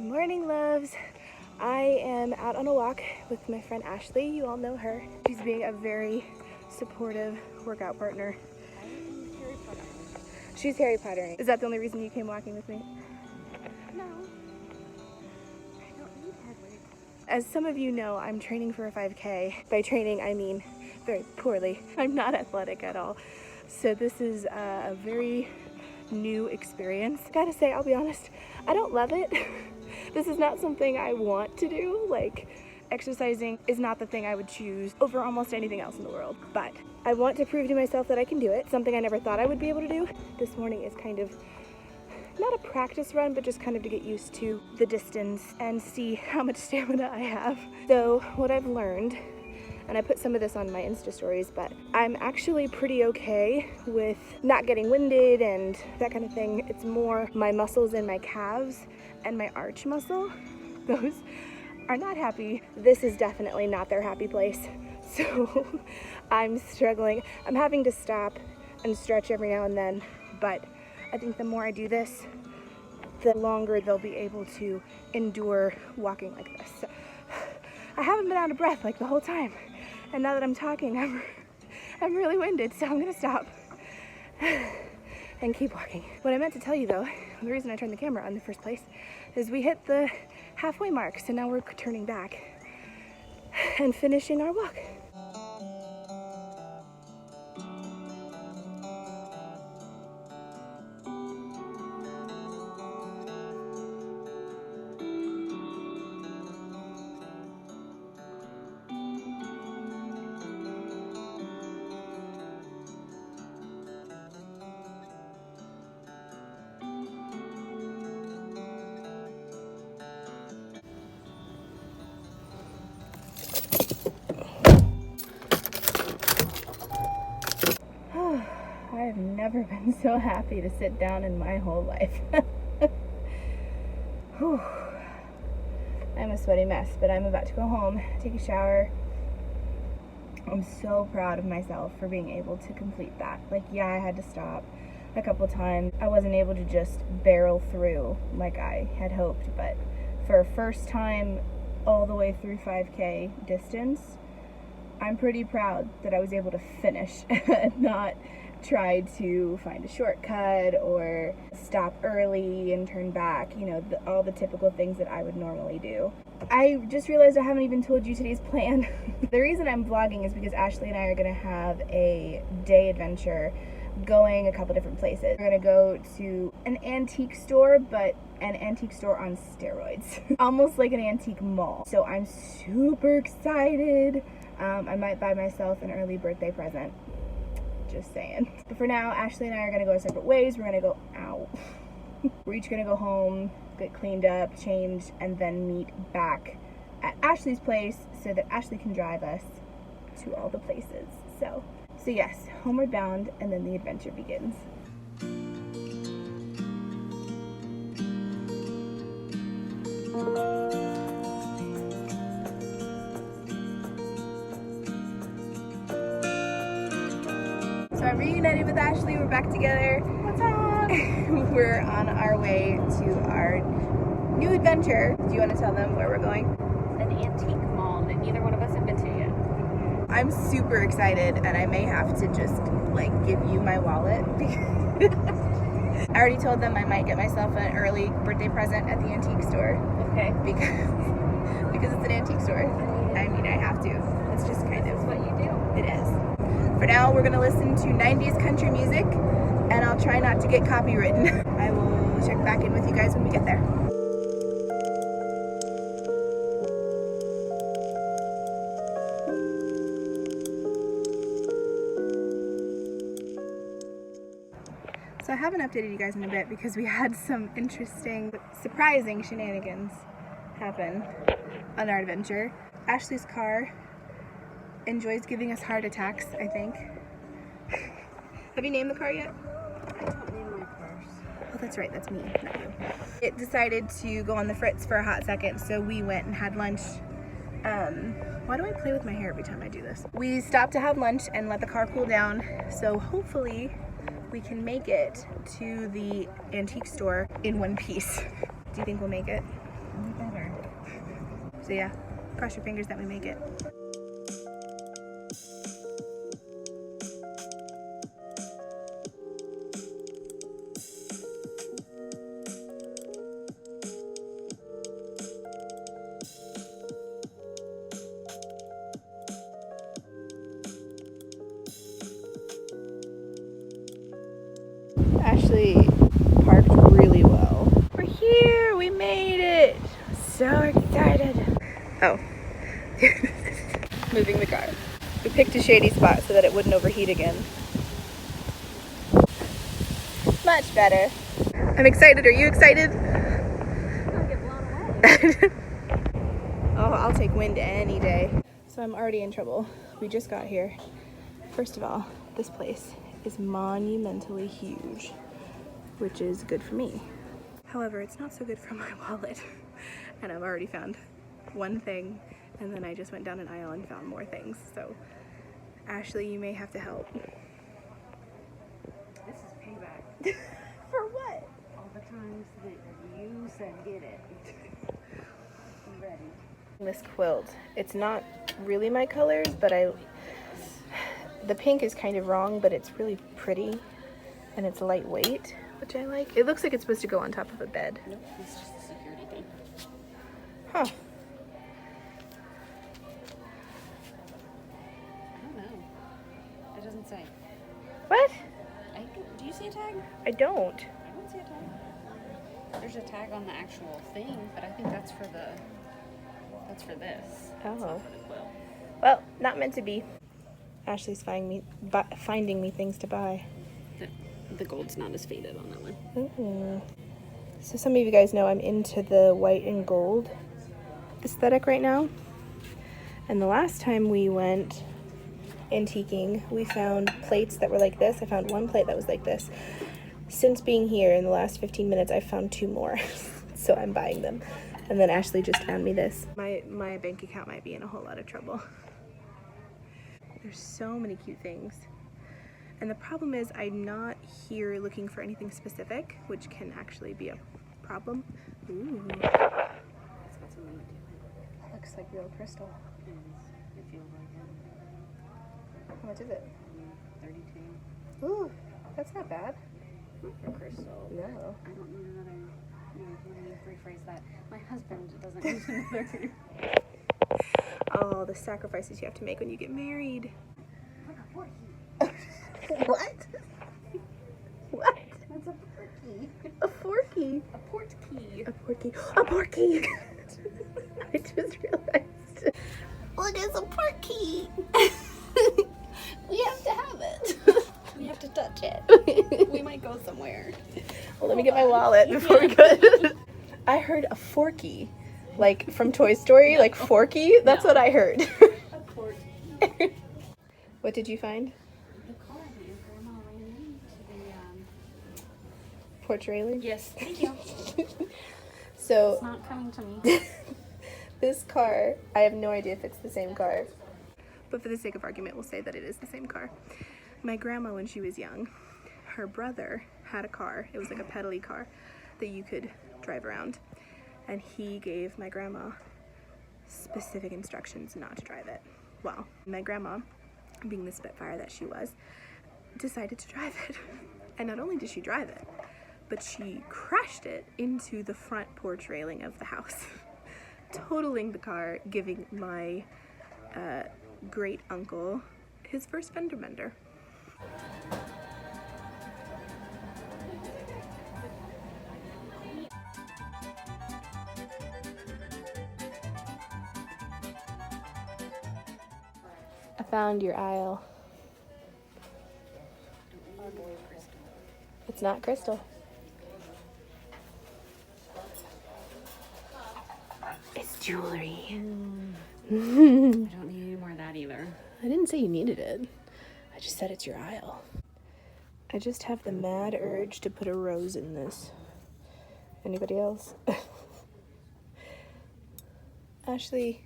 morning, loves. I am out on a walk with my friend Ashley. You all know her. She's being a very supportive workout partner. She's Harry Pottering. Is that the only reason you came walking with me? No. I don't need head weights. As some of you know, I'm training for a 5K. By training, I mean very poorly. I'm not athletic at all. So this is a very new experience. I gotta say, I'll be honest, I don't love it. This is not something I want to do. Like, exercising is not the thing I would choose over almost anything else in the world. But I want to prove to myself that I can do it. Something I never thought I would be able to do. This morning is kind of not a practice run, but just kind of to get used to the distance and see how much stamina I have. So what I've learned, and I put some of this on my Insta stories, but I'm actually pretty okay with not getting winded and that kind of thing. It's more my muscles in my calves and my arch muscle. Those are not happy. This is definitely not their happy place. So I'm struggling. I'm having to stop and stretch every now and then, but I think the more I do this, the longer they'll be able to endure walking like this. So, I haven't been out of breath like the whole time. And now that I'm talking, I'm really winded, so I'm gonna stop and keep walking. What I meant to tell you though, the reason I turned the camera on in the first place, is we hit the halfway mark, so now we're turning back and finishing our walk. I've never been so happy to sit down in my whole life. Whew. I'm a sweaty mess, but I'm about to go home, take a shower. I'm so proud of myself for being able to complete that. Like, yeah, I had to stop a couple times. I wasn't able to just barrel through like I had hoped, but for a first time all the way through 5K distance, I'm pretty proud that I was able to finish and not try to find a shortcut or stop early and turn back, you know, all the typical things that I would normally do. I just realized I haven't even told you today's plan. The reason I'm vlogging is because Ashley and I are gonna have a day adventure going a couple different places. We're gonna go to an antique store, but an antique store on steroids. Almost like an antique mall. So I'm super excited. I might buy myself an early birthday present. Just saying. But for now, Ashley and I are gonna go our separate ways. We're gonna go out. We're each gonna go home, get cleaned up, changed, and then meet back at Ashley's place so that Ashley can drive us to all the places. So yes, homeward bound, and then the adventure begins. So I'm reunited with Ashley, we're back together. What's up? We're on our way to our new adventure. Do you want to tell them where we're going? An antique mall that neither one of us have been to yet. I'm super excited, and I may have to just like give you my wallet. I already told them I might get myself an early birthday present at the antique store. Okay. Because it's an antique store. I mean, I have to. It's just kind of what you do. It is. For now, we're gonna listen to 90s country music, and I'll try not to get copywritten. I will check back in with you guys when we get there. So I haven't updated you guys in a bit because we had some interesting, surprising shenanigans happen on our adventure. Ashley's car enjoys giving us heart attacks, I think. Have you named the car yet? I don't name my cars. Oh, that's right, that's me, not you. It decided to go on the fritz for a hot second, so we went and had lunch. Why do I play with my hair every time I do this? We stopped to have lunch and let the car cool down, so hopefully we can make it to the antique store in one piece. Do you think we'll make it? better. So yeah, cross your fingers that we make it. Ashley parked really well. We're here! We made it! So excited! Oh. Moving the car. We picked a shady spot so that it wouldn't overheat again. Much better. I'm excited. Are you excited? I'm gonna get blown away. Oh, I'll take wind any day. So I'm already in trouble. We just got here. First of all, this place is monumentally huge, which is good for me. However, it's not so good for my wallet. And I've already found one thing, and then I just went down an aisle and found more things. So, Ashley, you may have to help. This is payback. For what? All the times that you said get it. I'm ready. This quilt, it's not really my colors, but the pink is kind of wrong, but it's really pretty, and it's lightweight, which I like. It looks like it's supposed to go on top of a bed. Nope, it's just a security thing. Huh. I don't know. It doesn't say. What? Do you see a tag? I don't. I don't see a tag. There's a tag on the actual thing, but I think that's for this. It's Oh. not for the quilt. Well, not meant to be. Ashley's finding me things to buy. The gold's not as faded on that one. Ooh. So some of you guys know I'm into the white and gold aesthetic right now. And the last time we went antiquing, we found plates that were like this. I found one plate that was like this. Since being here in the last 15 minutes, I've found 2 more. So I'm buying them. And then Ashley just found me this. My bank account might be in a whole lot of trouble. There's so many cute things. And the problem is I'm not here looking for anything specific, which can actually be a problem. Ooh. It's got some weight to it. That looks like real crystal. It is. It feels like it. How much is it? 32. Ooh, that's not bad. Not for crystal. No. I don't need another. Let me rephrase that. My husband doesn't need another. Oh, the sacrifices you have to make when you get married. What? What? What? That's a porky. A forky. A portkey. A porky. A porky. I just realized. Look, it's a portkey. We have to have it. We have to touch it. We might go somewhere. Well, let me get my wallet before we go. I heard a forky, like from Toy Story, like forky. That's what I heard. A portkey. What did you find? The car that your grandma ran into the Porch railing? Yes, thank you. So It's not coming to me. this car, I have no idea if it's the same car, but for the sake of argument, we'll say that it is the same car. My grandma, when she was young, her brother had a car. It was like a pedally car that you could drive around, and he gave my grandma specific instructions not to drive it. Well, my grandma, being the Spitfire that she was, decided to drive it. And not only did she drive it, but she crashed it into the front porch railing of the house, totaling the car, giving my great uncle his first fender bender. I found your aisle. It's not crystal. It's jewelry. I don't need any more of that either. I didn't say you needed it. I just said it's your aisle. I just have the mad urge to put a rose in this. Anybody else? Ashley,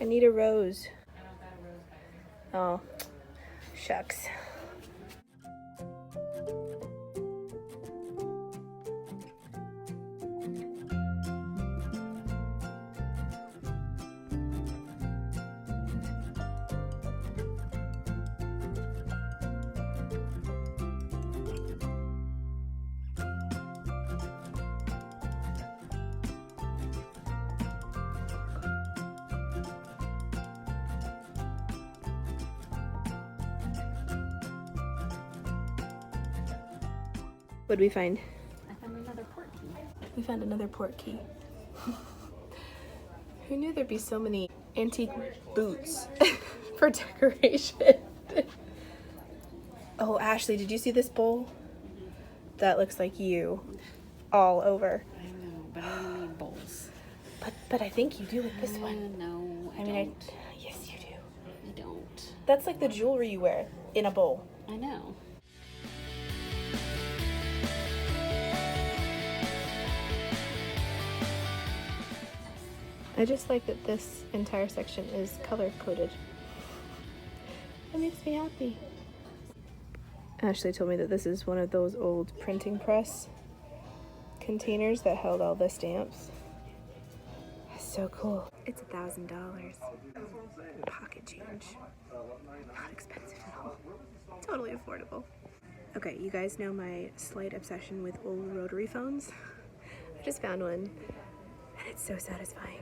I need a rose. Oh, shucks. What did we find? I found another port key. We found another port key. Who knew there'd be so many antique boots for decoration? Oh, Ashley, did you see this bowl? That looks like you all over. I know, but I don't need bowls. But I think you do with this one. No, I mean, yes, you do. I don't. That's like the jewelry you wear in a bowl. I know. I just like that this entire section is color coded. That makes me happy. Ashley told me that this is one of those old printing press containers that held all the stamps. So cool. It's $1,000. Pocket change. Not expensive at all. Totally affordable. Okay, you guys know my slight obsession with old rotary phones. I just found one, and it's so satisfying.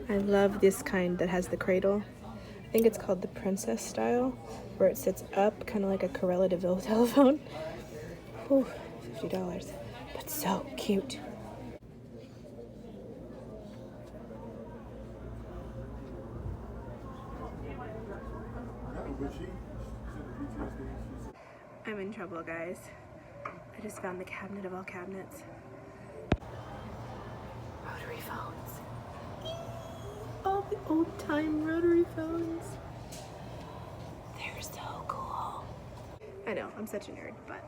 I love this kind that has the cradle. I think it's called the princess style, where it sits up, kind of like a Corella DeVille telephone. Whew, $50, but so cute. I'm in trouble, guys. I just found the cabinet of all cabinets. Rotary phones. All the old-time rotary phones. They're so cool. I know, I'm such a nerd, but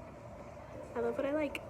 I love what I like.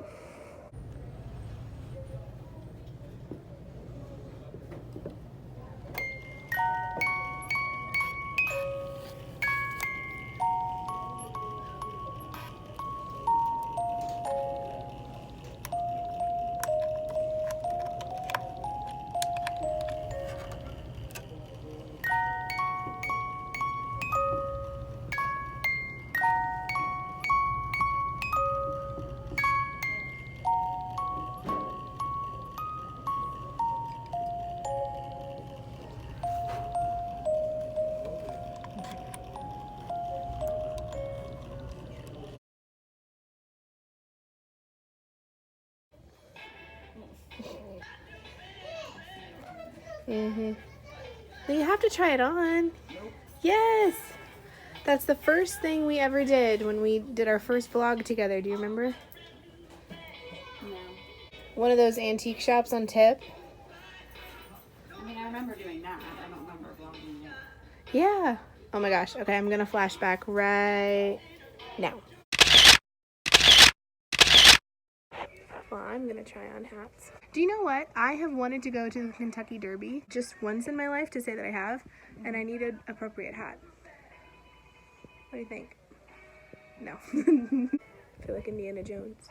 Well, you have to try it on. Nope. Yes! That's the first thing we ever did when we did our first vlog together. Do you remember? No. One of those antique shops on Tip. I mean, I remember doing that. I don't remember vlogging it. Yeah. Oh my gosh. Okay, I'm gonna flashback right now. Well, I'm gonna try on hats. Do you know what? I have wanted to go to the Kentucky Derby just once in my life to say that I have, and I need an appropriate hat. What do you think? No. I feel like Indiana Jones.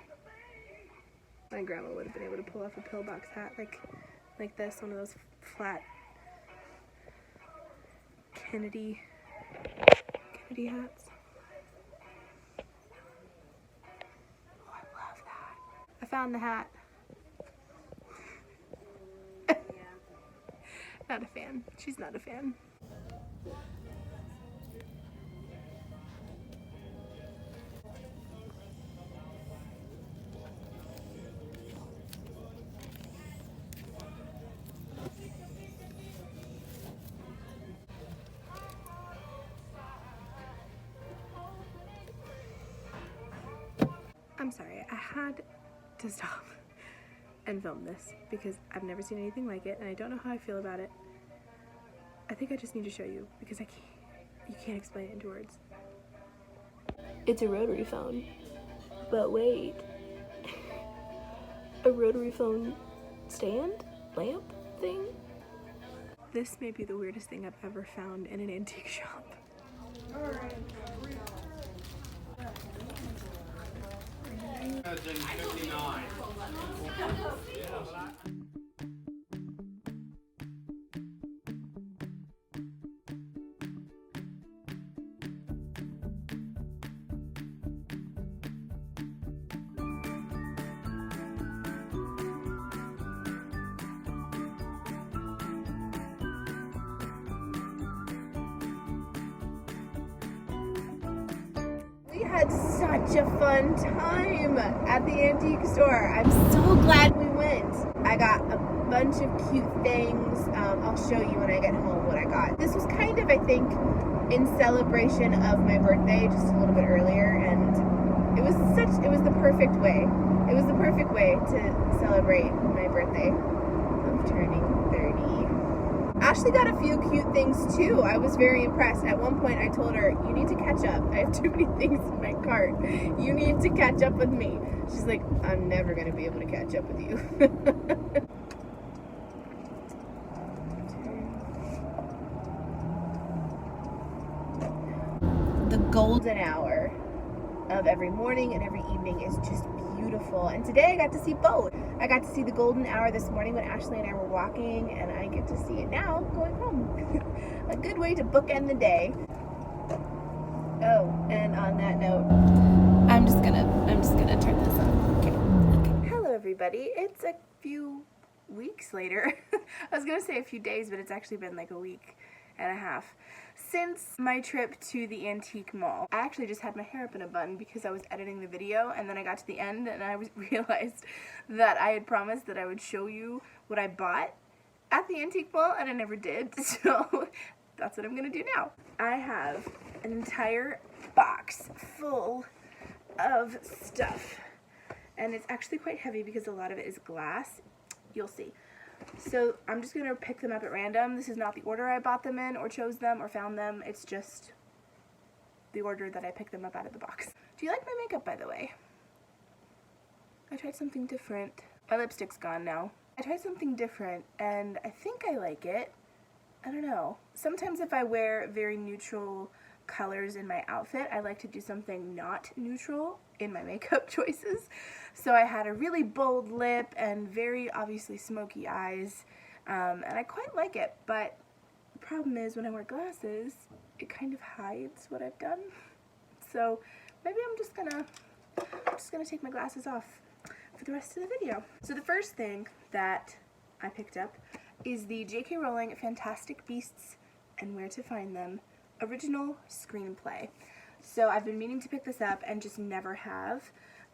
My grandma would have been able to pull off a pillbox hat like this, one of those flat Kennedy hats. Oh, I love that. I found the hat. Not a fan. She's not a fan. I'm sorry, I had to stop and film this because I've never seen anything like it and I don't know how I feel about it. I think I just need to show you because you can't explain it into words. It's a rotary phone, but wait, a rotary phone stand, lamp thing? This may be the weirdest thing I've ever found in an antique shop. had such a fun time at the antique store. I'm so glad we went. I got a bunch of cute things. I'll show you when I get home what I got. This was kind of, I think, in celebration of my birthday, just a little bit earlier, and it was the perfect way. It was the perfect way to celebrate my birthday of turning 30. Ashley got a few cute things too. I was very impressed. At one point I told her, you need to catch up. I have too many things in my cart. You need to catch up with me. She's like, I'm never going to be able to catch up with you. The golden hour of every morning and every evening is just beautiful, and today I got to see both. I got to see the golden hour this morning when Ashley and I were walking, and I get to see it now going home. A good way to bookend the day. Oh, and on that note, I'm just gonna turn this on. Okay. Hello everybody. It's a few weeks later. I was gonna say a few days, but it's actually been like a week and a half since my trip to the antique mall. I actually just had my hair up in a bun because I was editing the video, and then I got to the end and I realized that I had promised that I would show you what I bought at the antique mall, and I never did, so that's what I'm gonna do now. I have an entire box full of stuff, and it's actually quite heavy because a lot of it is glass. You'll see. So I'm just going to pick them up at random. This is not the order I bought them in or chose them or found them. It's just the order that I picked them up out of the box. Do you like my makeup, by the way? I tried something different. My lipstick's gone now. I tried something different and I think I like it. I don't know. Sometimes if I wear very neutral colors in my outfit, I like to do something not neutral in my makeup choices. So I had a really bold lip and very obviously smoky eyes, and I quite like it, but the problem is when I wear glasses, it kind of hides what I've done. So maybe I'm just gonna take my glasses off for the rest of the video. So the first thing that I picked up is the J.K. Rowling Fantastic Beasts and Where to Find Them original screenplay. So I've been meaning to pick this up and just never have.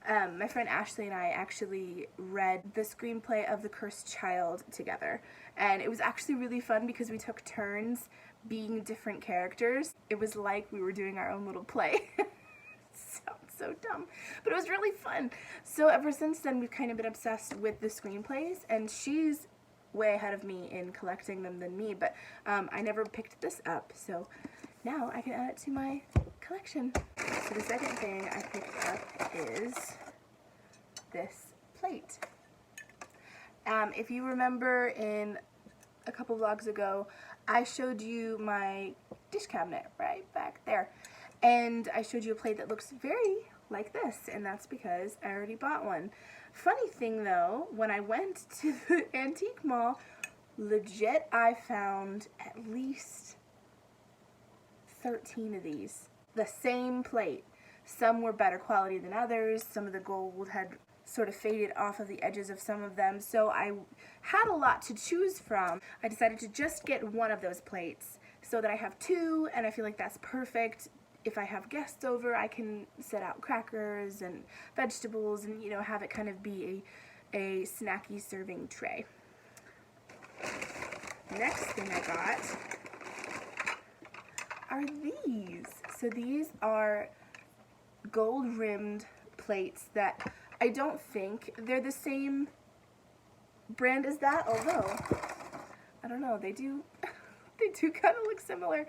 My friend Ashley and I actually read the screenplay of The Cursed Child together, and it was actually really fun because we took turns being different characters. It was like we were doing our own little play. Sounds so dumb, but it was really fun. So ever since then we've kind of been obsessed with the screenplays, and she's way ahead of me in collecting them than me, but I never picked this up, so now I can add it to my collection. So the second thing I picked up is this plate. If you remember in a couple vlogs ago, I showed you my dish cabinet right back there, and I showed you a plate that looks very like this, and that's because I already bought one. Funny thing though, when I went to the antique mall, legit I found at least 13 of these. The same plate. Some were better quality than others. Some of the gold had sort of faded off of the edges of some of them. So I had a lot to choose from. I decided to just get one of those plates so that I have two, and I feel like that's perfect. If I have guests over, I can set out crackers and vegetables and, you know, have it kind of be a snacky serving tray. Next thing I got are these. So these are gold-rimmed plates that I don't think they're the same brand as that, although I don't know, they do kind of look similar.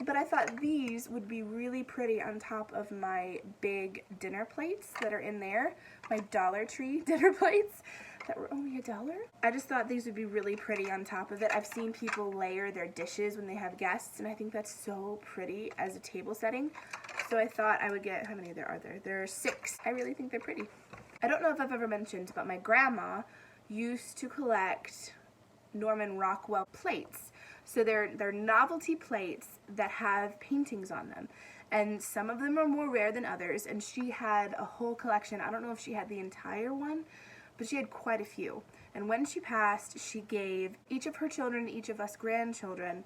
But I thought these would be really pretty on top of my big dinner plates that are in there, my Dollar Tree dinner plates that were only $1. I just thought these would be really pretty on top of it. I've seen people layer their dishes when they have guests, and I think that's so pretty as a table setting. So I thought I would get, how many there are there? There are 6. I really think they're pretty. I don't know if I've ever mentioned, but my grandma used to collect Norman Rockwell plates. So they're novelty plates that have paintings on them. And some of them are more rare than others, and she had a whole collection. I don't know if she had the entire one, but she had quite a few. And when she passed, she gave each of her children, each of us grandchildren,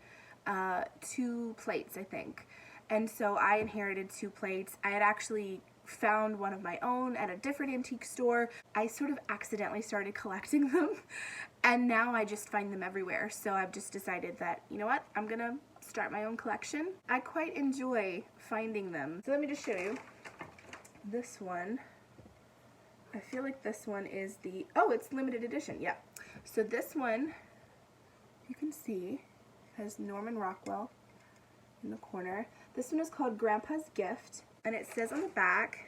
2 plates, I think. and so I inherited 2 plates. I had actually found one of my own at a different antique store. I sort of accidentally started collecting them, and now I just find them everywhere. So I've just decided that, you know what, I'm gonna start my own collection. I quite enjoy finding them. So let me just show you. This one, I feel like this one is the, oh, it's limited edition, yeah. So this one, you can see, has Norman Rockwell in the corner. This one is called Grandpa's Gift, and it says on the back,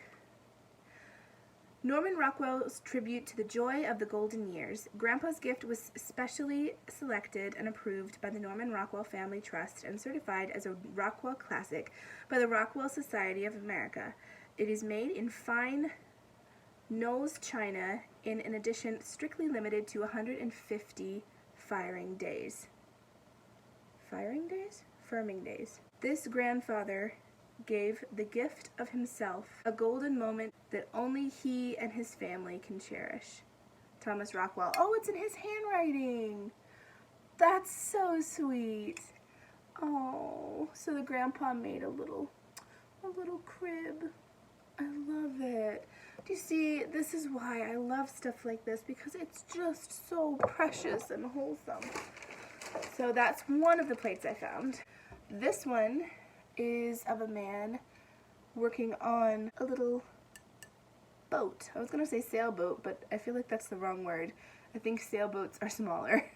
Norman Rockwell's tribute to the joy of the golden years. Grandpa's Gift was specially selected and approved by the Norman Rockwell Family Trust and certified as a Rockwell Classic by the Rockwell Society of America. It is made in fine Knowles china in an edition strictly limited to 150 firing days. Firing days? Firming days. This grandfather gave the gift of himself, a golden moment that only he and his family can cherish. Thomas Rockwell. Oh, it's in his handwriting. That's so sweet. Oh, so the grandpa made a little crib. I love it. Do you see, this is why I love stuff like this, because it's just so precious and wholesome. So that's one of the plates I found. This one is of a man working on a little boat. I was going to say sailboat, but I feel like that's the wrong word. I think sailboats are smaller.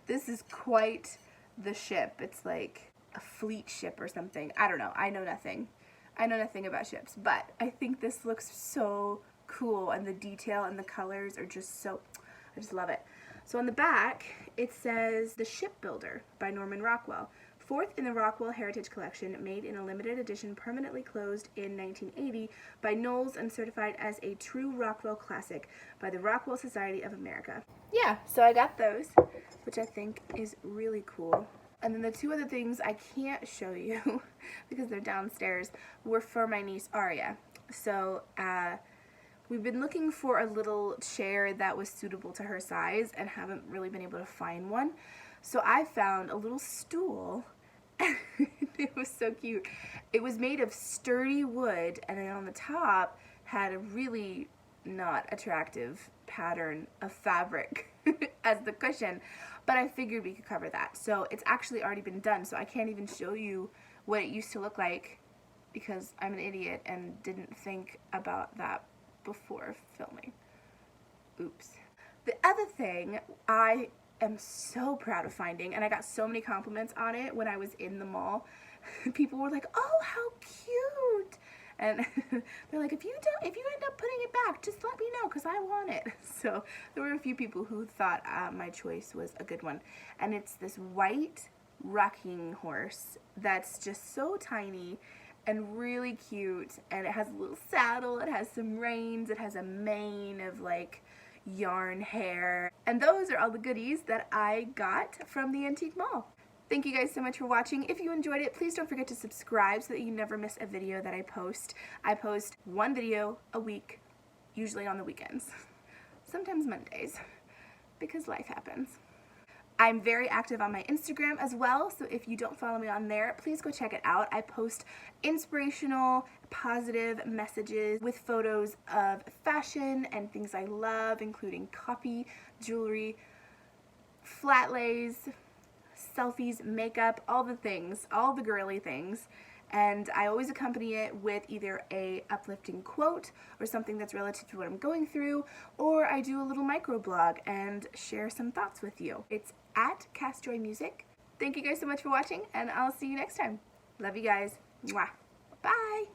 This is quite the ship. It's like a fleet ship or something. I don't know. I know nothing. I know nothing about ships, but I think this looks so cool, and the detail and the colors are just so, I just love it. So on the back, it says The Shipbuilder by Norman Rockwell. 4th in the Rockwell Heritage Collection, made in a limited edition, permanently closed in 1980 by Knowles and certified as a true Rockwell classic by the Rockwell Society of America. Yeah, so I got those, which I think is really cool. And then the 2 other things I can't show you because they're downstairs were for my niece Aria. So we've been looking for a little chair that was suitable to her size and haven't really been able to find one. So I found a little stool. It was so cute. It was made of sturdy wood, and then on the top had a really not attractive pattern of fabric as the cushion, but I figured we could cover that. So it's actually already been done, so I can't even show you what it used to look like because I'm an idiot and didn't think about that before filming. Oops. The other thing I am so proud of finding, and I got so many compliments on it when I was in the mall. People were like, oh, how cute. And they're like, if you end up putting it back, just let me know because I want it. So there were a few people who thought my choice was a good one. And it's this white rocking horse that's just so tiny and really cute. And it has a little saddle, it has some reins, it has a mane of like yarn hair. And those are all the goodies that I got from the antique mall. Thank you guys so much for watching. If you enjoyed it, please don't forget to subscribe so that you never miss a video that I post. I post 1 video a week, usually on the weekends. Sometimes Mondays, because life happens. I'm very active on my Instagram as well, so if you don't follow me on there, please go check it out. I post inspirational, positive messages with photos of fashion and things I love, including coffee, jewelry, flat lays, selfies, makeup, all the things, all the girly things. And I always accompany it with either a uplifting quote or something that's relative to what I'm going through, or I do a little microblog and share some thoughts with you. It's at cassandrajoy music. Thank you guys so much for watching, and I'll see you next time. Love you guys. Mwah. Bye.